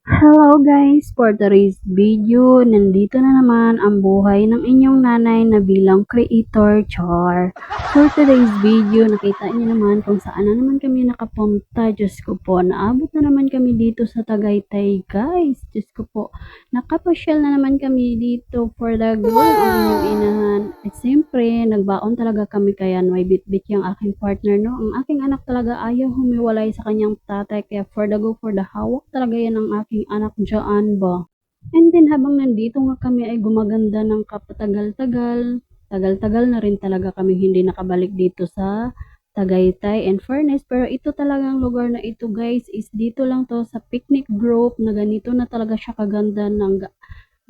Hello guys! For today's video, nandito na naman ang buhay ng inyong nanay na bilang creator, Char. For today's video, nakita niyo naman kung saan na naman kami nakapunta. Diyos ko po, naabot na naman kami dito sa Tagaytay guys. Diyos ko po, nakapasyal na naman kami dito for the go ang inyong inahan. At siyempre, nagbaon talaga kami kaya may bit-bit yung aking partner, no? Ang aking anak talaga ayaw humiwalay sa kanyang tatay kaya for the go, for the hawak talaga yan ang aking anak dyan ba. And then habang nandito nga kami ay gumaganda ng kapatagal-tagal, tagal-tagal na rin talaga kami hindi nakabalik dito sa Tagaytay and Furnace. Pero ito talagang lugar na ito guys is dito lang to sa picnic group na ganito na talaga siya kaganda ng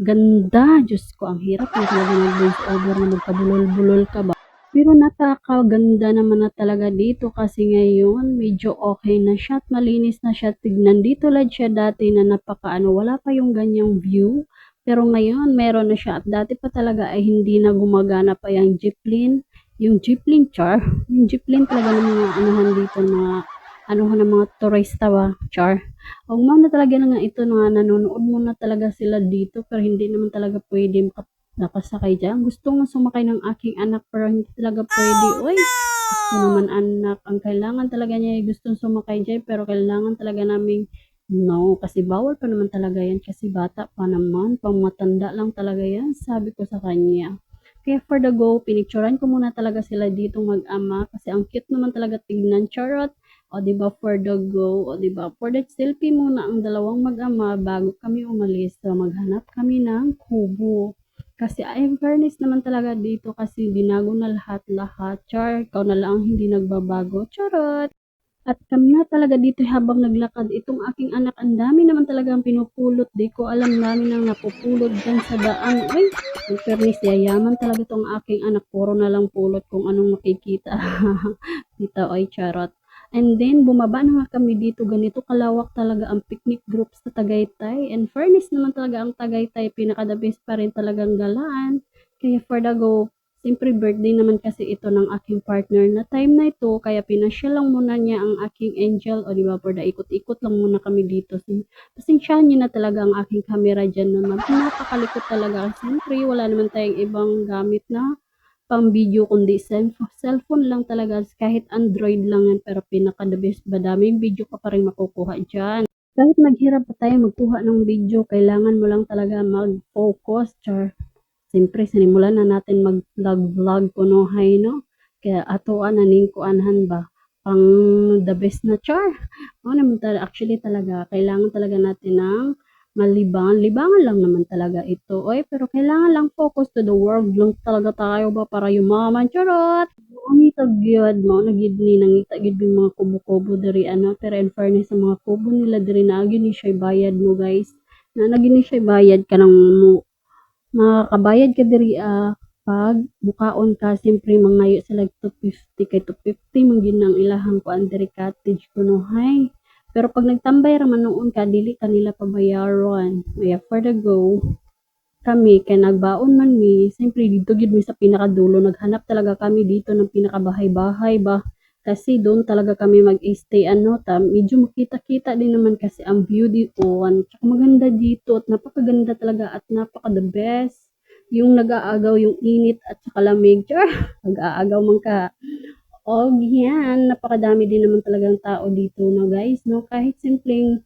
ganda. Diyos ko, ang hirap na talaga mag-voice over na magkabulol-bulol ka ba. Pero napakaganda naman na talaga dito kasi ngayon medyo okay na siya at malinis na siya tignan. Dito lang siya dati na napakaano, wala pa yung ganyang view. Pero ngayon meron na siya at dati pa talaga ay hindi na gumagana pa yung jeepline. Yung jeepline char, yung jeepline talaga ng mga anuhan dito, mga anuhan ng mga turista ba, char. O na talaga na nga ito na nanonood muna talaga sila dito pero hindi naman talaga pwede nakasakay dyan. Gusto nga sumakay ng aking anak pero hindi talaga pwede. Uy, gusto naman anak. Ang kailangan talaga niya ay gustong sumakay dyan pero kailangan talaga naming no. Kasi bawal pa naman talaga yan kasi bata pa naman. Pang matanda lang talaga yan. Sabi ko sa kanya. Kaya for the go, pinicturan ko muna talaga sila dito mag-ama kasi ang cute naman talaga tignan. Charot. O di ba for the go, o di ba for the selfie muna ang dalawang mag-ama bago kami umalis. So maghanap kami ng kubo. Kasi ay fairness naman talaga dito kasi binago na lahat-lahat. Char, ikaw na lang ang hindi nagbabago. Charot! At kami na talaga dito habang naglakad. Itong aking anak, ang dami naman talaga ang pinupulot. Di ko alam namin ang napupulot dyan sa daan. Ay, in fairness, yayaman talaga itong aking anak. Puro na lang pulot kung anong makikita. Dito ay charot. And then, bumaba na nga kami dito. Ganito kalawak talaga ang picnic group sa Tagaytay. And fairness naman talaga ang Tagaytay. Pinaka-the best pa rin talagang galaan. Kaya for the go, siyempre birthday naman kasi ito ng aking partner na time na ito. Kaya pinasya lang muna niya ang aking angel. O diba, for the ikot-ikot lang muna kami dito. Pasensyahan niyo na talaga ang aking camera dyan naman. Napakalikot talaga. Siyempre, wala naman tayong ibang gamit na pang video kundi cellphone lang talaga kahit Android lang yan pero pinaka the best ba daming video ka pa rin makukuha dyan. Kahit maghirap pa tayo magkuha ng video, kailangan mo lang talaga mag-focus, char. Siyempre, sinimulan na natin mag-vlog-vlog kuno hay, no? Kaya atoan na ning kuanhan ba? Pang the best na char. O naman actually talaga, kailangan talaga natin ng malibangan. Libangan lang naman talaga ito. Oy, pero kailangan lang focus to the world lang talaga tayo ba para yumaman. Charot! Ani tagyad mo, nagid ni nangita gid yung mga kubo-kubo diri ano, pero in fairness sa mga kubo nila diri na ni siya bayad mo guys. Na nagini siya bayad ka ng makakabayad ka diri pag bukaon ka siyempre mangayo sila 250 kay 250 man gyud ang ilahang kuan diri cottage kuno hay. Pero pag nagtambay ra man noon ka dili kanila pabayaron. Kaya for the go kami kay nagbaon man mi siyempre dito gyud mi sa pinakadulo naghanap talaga kami dito ng pinakabahay-bahay ba kasi doon talaga kami mag-stay ano ta medyo makita-kita din naman kasi ang view dito tsaka maganda dito at napakaganda talaga at napaka the best yung nag-aagaw yung init at saka lamig char nag-aagaw man ka og yan napakadami din naman talagang tao dito na guys no kahit simpleng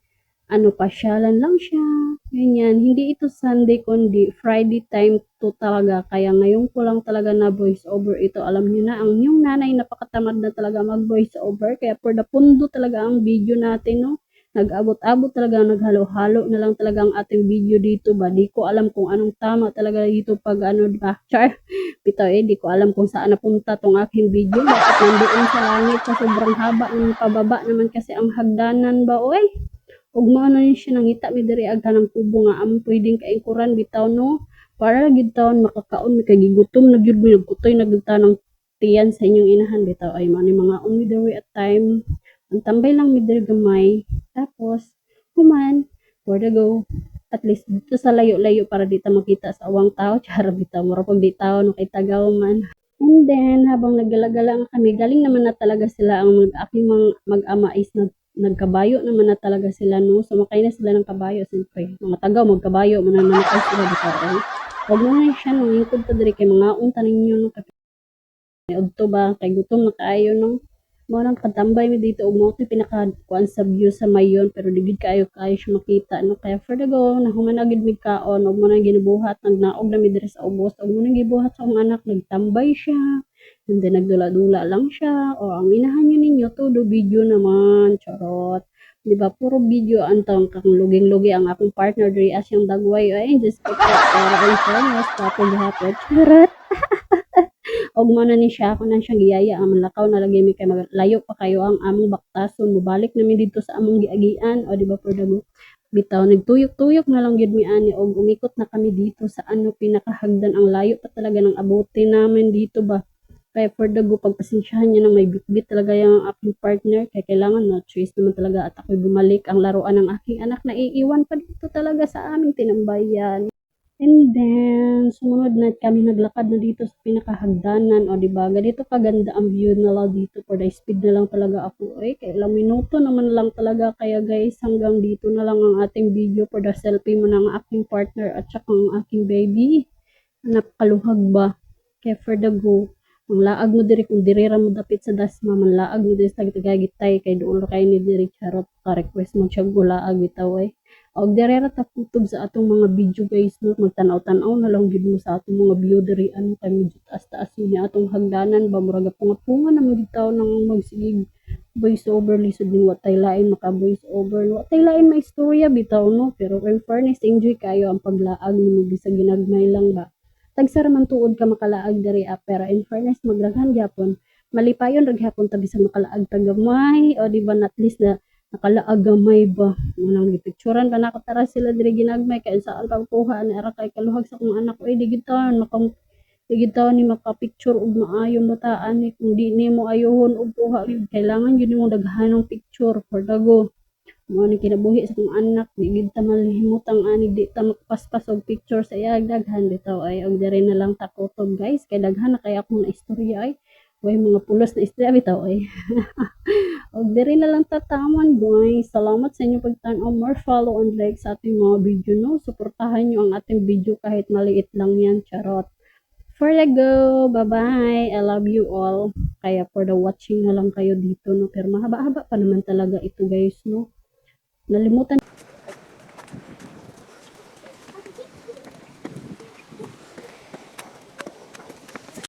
ano, pasyalan lang siya, ganyan. Hindi ito Sunday kundi Friday time to talaga. Kaya ngayon ko lang talaga na voice over ito. Alam niyo na, ang yung nanay napakatamad na talaga mag voice over. Kaya for the pundo talaga ang video natin, no? Nag-abot-abot talaga, naghalo-halo na lang talaga ang ating video dito ba. Di ko alam kung anong tama talaga dito pag ano, ba? Char, bitaw di ko alam kung saan napunta tong aking video. Bakit nandoon sa langit sa sobrang haba ng pababa naman kasi ang hagdanan ba, oy? Ug mao na siya nangita mi diri agka ng kubo nga amo pwedeng kaingkuran bitaw no para gid taon makakaon mi kay gigutom na gyud mi nagkutoy na gyud ta ng tiyan sa inyong inahan bitaw ay mao ni mga only diri at time ang tambay lang mi diri gamay tapos human for the go at least dito sa layo-layo para di ta makita sa awang tao chara bitaw mura pag di tao no kay tagaw man. And then, habang naggalagala kami, galing naman na talaga sila ang aking mga mag-ama is nagkabayo naman na talaga sila no. Sumakay na sila ng kabayo siyempre. Mga tagaw magkabayo man na nakay sila bitaw ay. Wag mo na siya no ingkod ta diri kay mga unta ninyo no adto ba kay gutom na kaayo no. Mao nang katambay mi dito ug mao pinakakuan sa view sa mayon pero digid kaayo siya makita no kaya for the go nahuman na gid mi kaon ug mo nang ginubuhat nagnaog na mi diri sa ubos ug mo nang gibuhat sa akong anak nagtambay siya and then nagdula-dula lang siya o ang inahan nyo ninyo todo video naman charot di ba puro video antang kang luging-lugi ang akong partner diri as yung dagway ay just ko pero ang fairness tapos gihapon charot og mo na ni siya ako na siya giyaya ang lakaw na lagi mi kay layo pa kayo ang among baktason mobalik na mi dito sa among giagian o di ba for the go bitaw nagtuyok-tuyok na lang gyud mi ani og umikot na kami dito sa ano pinakahagdan ang layo pa talaga ng abuti namin dito ba kaya for the go pagpasensyahan niyo na may bitbit talaga yung aking partner kaya kailangan no choice naman talaga at ako'y bumalik ang laruan ng aking anak na iiwan pa dito talaga sa aming tinambayan. And then, sumunod na kami naglakad na dito sa pinakahagdanan. O, di ba? Ganito kaganda ang view na lang dito. For the speed na lang talaga ako. Eh, kaya ilang minuto naman lang talaga. Kaya guys, hanggang dito na lang ang ating video for the selfie mo ng aking partner at saka ang aking baby. Napakaluhag ba? Kaya for the go. Ang laag mo diri kung diri ra mo dapit sa dasma man laag mo diri sa tagagitay kay duol kay ni diri charot ka request mo siya gulaag bitaw eh. Og diri ra ta kutob sa atong mga video guys no magtanaw-tanaw na lang gid mo sa atong mga view diri ano kay medyo taas-taas ni atong hagdanan ba murag punga-punga na mo bitaw nang magsigig voice over lisod ning watay lain maka voice over watay lain may istorya bitaw no pero in fairness enjoy kayo ang paglaag nimo bisag ginagmay lang ba tagsa ra man tuod ka makalaag diri pero in fairness magraghan gyapon malipayon ra gyapon ta bisag makalaag ta gamay o di ba at least na nakalaag gamay ba unang gipicturean ba nako tara sila diri ginagmay kay saan pagkuha ni ara kay kaluhag sa akong anak oy digid taon ni makapicture og maayong bataan ni kung di nimo ayohon og kuha kailangan yun mo daghanong picture for dago mo ni kinabuhi sa akong anak di gid ta malihimutang ani di ta makapaspas og picture sa iya daghan bitaw ay og diri na lang ta kutob guys kay daghan na kay akong istorya ay way mga pulos na istorya bitaw ay og diri na lang tatamon guys salamat sa inyong pagtan-aw more follow and like sa ating mga video no suportahan nyo ang ating video kahit maliit lang yan charot for the go bye bye I love you all kaya for the watching na lang kayo dito no pero mahaba-haba pa naman talaga ito guys no nalimutan